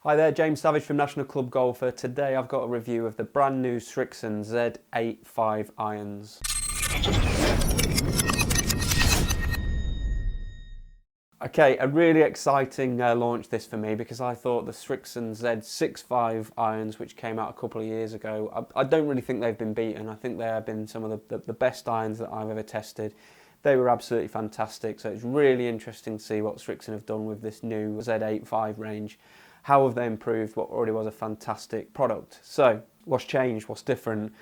Hi there, James Savage from National Club Golfer. Today I've got a review of the brand new Srixon Z85 irons. Okay, a really exciting launch this for me because I thought the Srixon Z65 irons, which came out a couple of years ago, I don't really think they've been beaten. I think they have been some of the best irons that I've ever tested. They were absolutely fantastic, so it's really interesting to see what Srixon have done with this new Z85 range. How have they improved what already was a fantastic product? So, what's changed? What's different?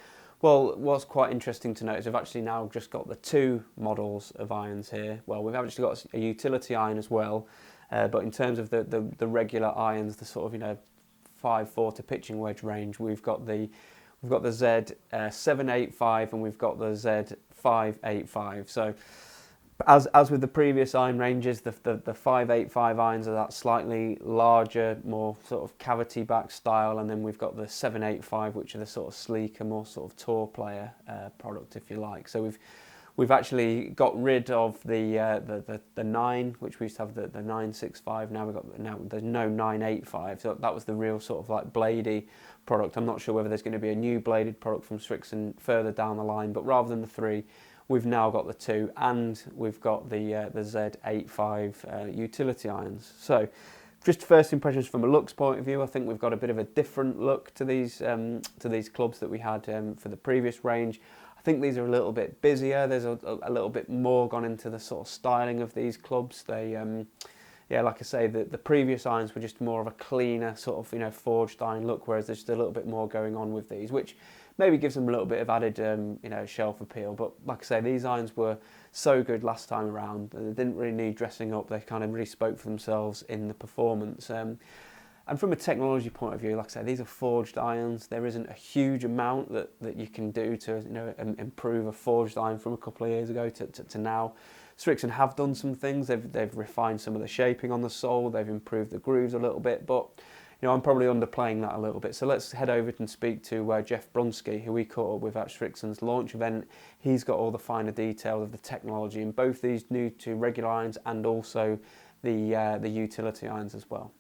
Well, what's quite interesting to note is we've actually now just got the two models of irons here. Well, we've actually got a utility iron as well, but in terms of the regular irons, the sort of 5/4 pitching wedge range, we've got the Z785 and we've got the Z585. So, as with the previous iron ranges, the 585 irons are that slightly larger, more sort of cavity back style, and then we've got the 785, which are the sort of sleeker, more sort of tour player product, if you like. So we've actually got rid of the 9, which we used to have the 965. Now there's no 985. So that was the real sort of like bladey product. I'm not sure whether there's going to be a new bladed product from Srixon further down the line, but rather than the 3. We've now got the 2, and we've got the Z85 utility irons. So, just first impressions from a looks point of view, I think we've got a bit of a different look to these clubs that we had for the previous range. I think these are a little bit busier. There's a little bit more gone into the sort of styling of these clubs. They, yeah, like I say, the previous irons were just more of a cleaner sort of forged iron look, whereas there's just a little bit more going on with these, which maybe gives them a little bit of added, shelf appeal. But like I say, these irons were so good last time around. They didn't really need dressing up. They kind of really spoke for themselves in the performance. And from a technology point of view, like I say, these are forged irons. There isn't a huge amount that you can do to improve a forged iron from a couple of years ago to now. Srixon have done some things. They've refined some of the shaping on the sole. They've improved the grooves a little bit, but I'm probably underplaying that a little bit. So let's head over and speak to Jeff Brunsky, who we caught up with at Srixon's launch event. He's got all the finer details of the technology in both these new to regular irons and also the utility irons as well.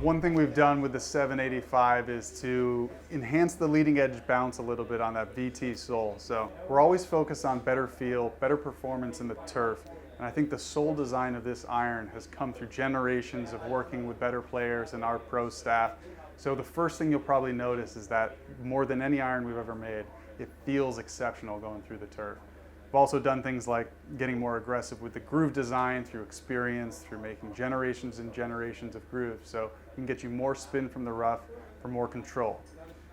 One thing we've done with the 785 is to enhance the leading edge bounce a little bit on that VT sole. So we're always focused on better feel, better performance in the turf. And I think the sole design of this iron has come through generations of working with better players and our pro staff. So the first thing you'll probably notice is that more than any iron we've ever made, it feels exceptional going through the turf. We've also done things like getting more aggressive with the groove design through experience, through making generations and generations of grooves. So it can get you more spin from the rough for more control.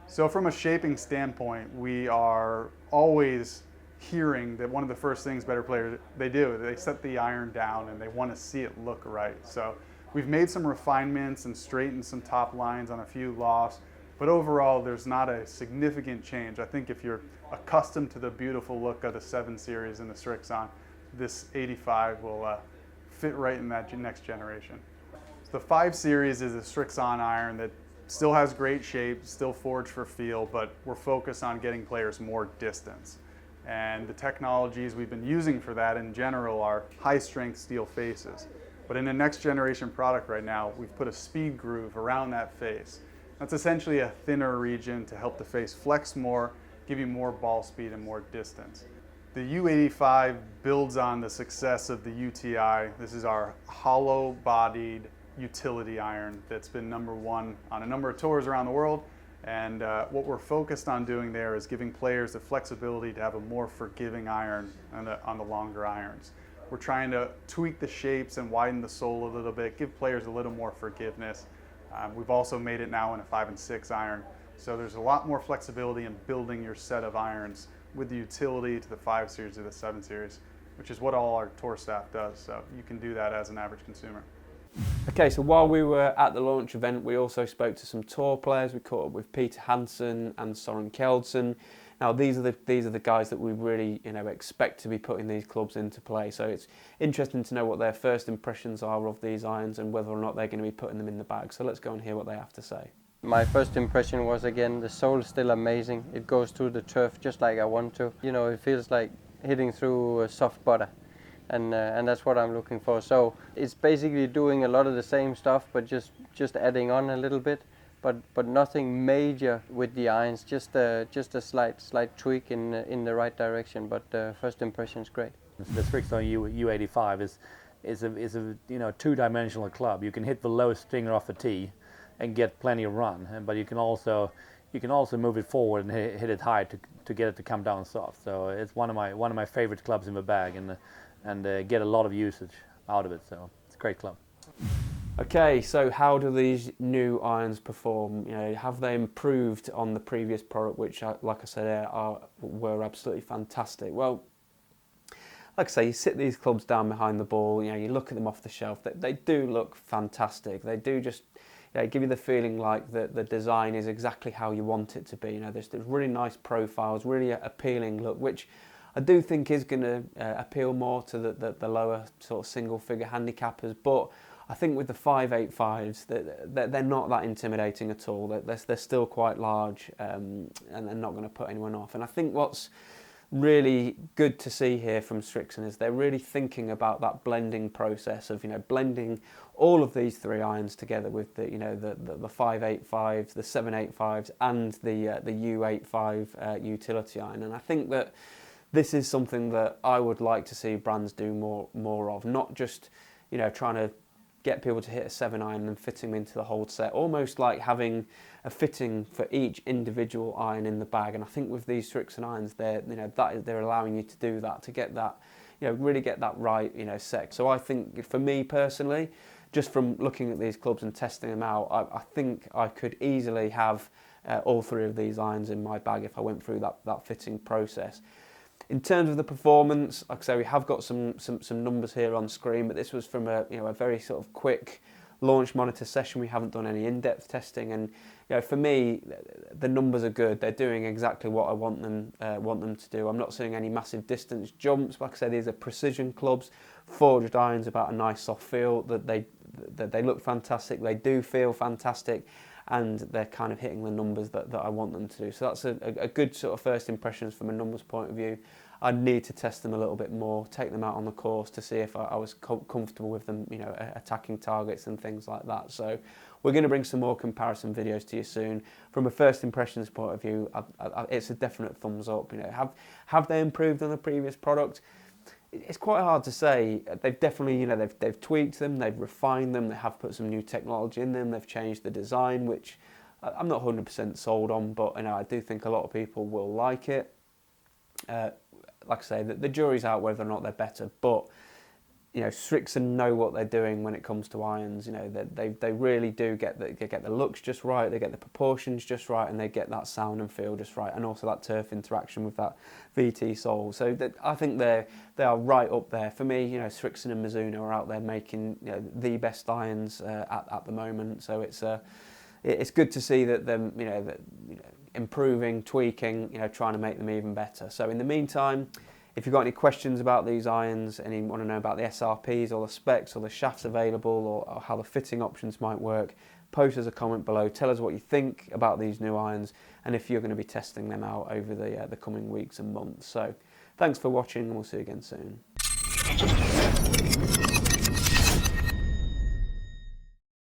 So from a shaping standpoint, we are always hearing that one of the first things better players they set the iron down and they want to see it look right. So we've made some refinements and straightened some top lines on a few lofts, but overall there's not a significant change. I think if you're accustomed to the beautiful look of the 7 series and the Srixon, this 85 will fit right in that next generation. So the 5 series is a Srixon iron that still has great shape, still forged for feel, but we're focused on getting players more distance. And the technologies we've been using for that in general are high-strength steel faces. But in the next generation product right now, we've put a speed groove around that face. That's essentially a thinner region to help the face flex more, give you more ball speed and more distance. The U85 builds on the success of the UTI. This is our hollow-bodied utility iron that's been #1 on a number of tours around the world. And what we're focused on doing there is giving players the flexibility to have a more forgiving iron on the longer irons. We're trying to tweak the shapes and widen the sole a little bit, give players a little more forgiveness. We've also made it now in a 5 and 6 iron. So there's a lot more flexibility in building your set of irons with the utility to the 5 series or the 7 series, which is what all our tour staff does. So you can do that as an average consumer. Okay, so while we were at the launch event, we also spoke to some tour players. We caught up with Peter Hansen and Soren Kjeldsen. Now, these are the guys that we really expect to be putting these clubs into play. So it's interesting to know what their first impressions are of these irons and whether or not they're going to be putting them in the bag. So let's go and hear what they have to say. My first impression was, again, the sole is still amazing. It goes through the turf just like I want to. It feels like hitting through soft butter. and that's what I'm looking for. So it's basically doing a lot of the same stuff, but just adding on a little bit, but nothing major with the irons. Just a slight tweak in the right direction. But first impression is great. The Srixon U85 is a two-dimensional club. You can hit the lowest stinger off the tee and get plenty of run, but you can also move it forward and hit it high to get it to come down soft. So it's one of my favorite clubs in the bag, and get a lot of usage out of it. So it's a great club. Okay, so how do these new irons perform? Have they improved on the previous product, which, like I said, were absolutely fantastic? Well, like I say, you sit these clubs down behind the ball, you look at them off the shelf, they do look fantastic. They do just give you the feeling like the design is exactly how you want it to be. There's really nice profiles, really appealing look, which I do think is going to appeal more to the lower sort of single figure handicappers. But I think with the 585s, they're not that intimidating at all. They're still quite large, and they're not going to put anyone off. And I think what's really good to see here from Srixon is they're really thinking about that blending process of blending all of these three irons together with the 585s, the 785s, and the U85 utility iron. And I think that this is something that I would like to see brands do more of, not just trying to get people to hit a 7 iron and fitting them into the whole set, almost like having a fitting for each individual iron in the bag. And I think with these Srixon irons, they're allowing you to do that, to get that, really get that right, set. So I think for me personally, just from looking at these clubs and testing them out, I think I could easily have all three of these irons in my bag if I went through that fitting process. In terms of the performance, like I say, we have got some numbers here on screen, but this was from a very sort of quick launch monitor session. We haven't done any in-depth testing, and for me, the numbers are good. They're doing exactly what I want them to do. I'm not seeing any massive distance jumps. Like I said, these are precision clubs, forged irons about a nice soft feel. That they look fantastic. They do feel fantastic. And they're kind of hitting the numbers that I want them to do. So that's a good sort of first impressions from a numbers point of view. I need to test them a little bit more, take them out on the course to see if I was comfortable with them, attacking targets and things like that. So we're going to bring some more comparison videos to you soon. From a first impressions point of view, it's a definite thumbs up. Have they improved on the previous product? It's quite hard to say. They've definitely, they've tweaked them, they've refined them, they have put some new technology in them, they've changed the design, which I'm not 100% sold on, but I do think a lot of people will like it. Like I say, the jury's out whether or not they're better, but Srixon know what they're doing when it comes to irons. They really do get the looks just right, they get the proportions just right, and they get that sound and feel just right, and also that turf interaction with that VT sole. So I think they are right up there for me. Srixon and Mizuno are out there making the best irons at the moment. So it's good to see that them improving, tweaking, trying to make them even better. So in the meantime, if you've got any questions about these irons and you want to know about the SRPs or the specs or the shafts available or how the fitting options might work, post us a comment below. Tell us what you think about these new irons and if you're going to be testing them out over the coming weeks and months. So thanks for watching, and we'll see you again soon.